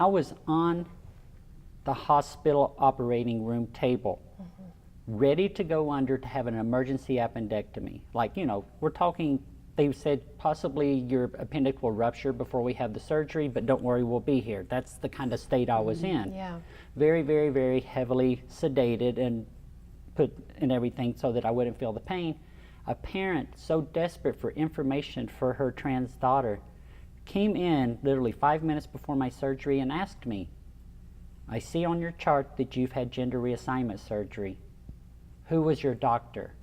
I was on the hospital operating room table, ready to go under to have an emergency appendectomy. Like, you know, we're talking, they said possibly your appendix will rupture before we have the surgery, but don't worry, we'll be here. That's the kind of state I was in. Yeah. Very, very, very heavily sedated and put in everything so that I wouldn't feel the pain. A parent so desperate for information for her trans daughter came in literally 5 minutes before my surgery and asked me, I see on your chart that you've had gender reassignment surgery. Who was your doctor?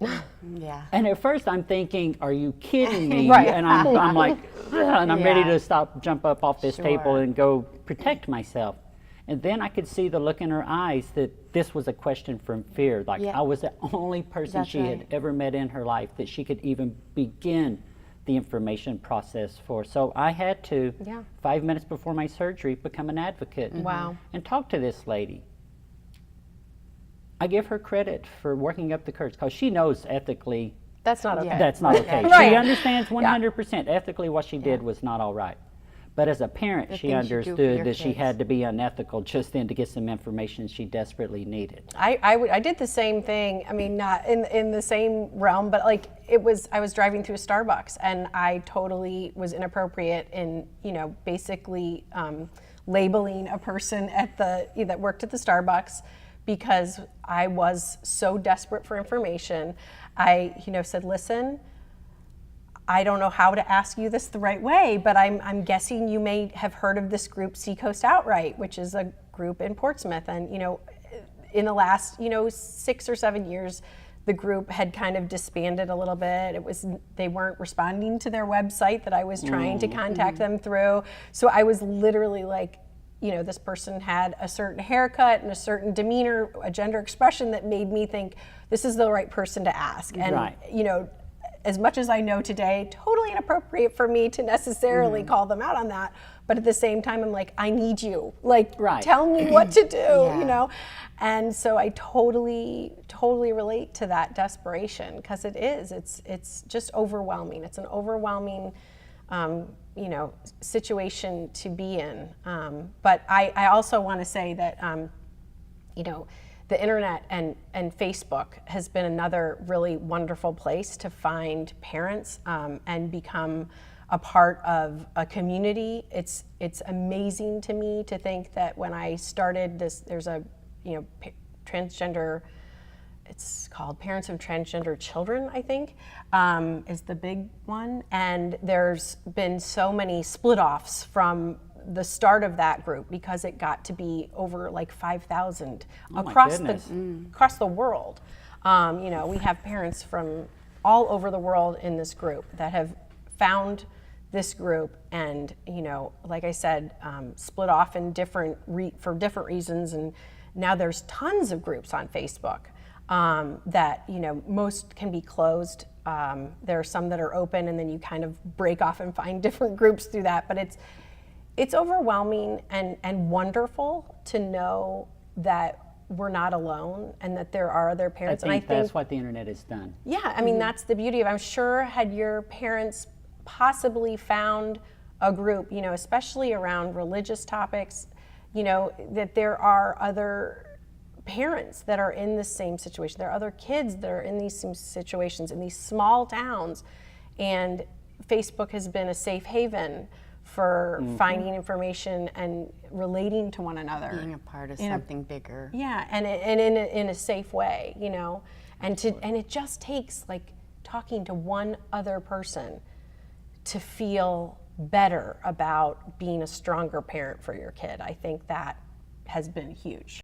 Yeah. And at first I'm thinking, are you kidding me? Right. And I'm like, ugh, and I'm ready to jump up off this table Sure. and go protect myself. And then I could see the look in her eyes that this was a question from fear. Like Yeah. I was the only person That's she had right. ever met in her life that she could even begin the information process for. So I had to, Yeah. 5 minutes before my surgery, become an advocate Wow. and talk to this lady. I give her credit for working up the courage because she knows ethically That's not okay. Yeah. that's not okay. Right. She understands 100% ethically what she did was not all right. But as a parent, The she things you do for understood your that she kids. had to be unethical just then to get some information she desperately needed. I did the same thing. I mean, not in the same realm, but like I was driving through a Starbucks and I totally was inappropriate in, you know, basically labeling a person that worked at the Starbucks because I was so desperate for information. I, you know, said, listen, I don't know how to ask you this the right way, but I'm guessing you may have heard of this group Seacoast Outright, which is a group in Portsmouth. And, you know, in the last, you know, 6 or 7 years, the group had kind of disbanded a little bit. They weren't responding to their website that I was trying to contact them through. So I was literally like, you know, this person had a certain haircut and a certain demeanor, a gender expression that made me think this is the right person to ask. And, Right. you know, as much as I know today, totally inappropriate for me to necessarily call them out on that. But at the same time, I'm like, I need you. Like, Right. tell me what to do, Yeah. you know? And so I totally relate to that desperation because it's just overwhelming. It's an overwhelming, you know, situation to be in. But I also want to say that, you know, the internet and Facebook has been another really wonderful place to find parents and become a part of a community. It's amazing to me to think that when I started this, there's a, you know, transgender, it's called Parents of Transgender Children, I think, is the big one. And there's been so many split-offs from the start of that group because it got to be over like 5,000 across the world. You know, we have parents from all over the world in this group that have found this group and, you know, like I said, split off in for different reasons. And now there's tons of groups on Facebook that, you know, most can be closed. There are some that are open and then you kind of break off and find different groups through that. But it's overwhelming and wonderful to know that we're not alone and that there are other parents. I think and I think that's what the internet has done. Yeah, I mean, that's the beauty of it. I'm sure had your parents possibly found a group, you know, especially around religious topics, you know, that there are other parents that are in the same situation. There are other kids that are in these same situations in these small towns. And Facebook has been a safe haven for finding information and relating to one another. Being a part of something bigger. Yeah, and in a safe way, you know, and it just takes like talking to one other person to feel better about being a stronger parent for your kid. I think that has been huge.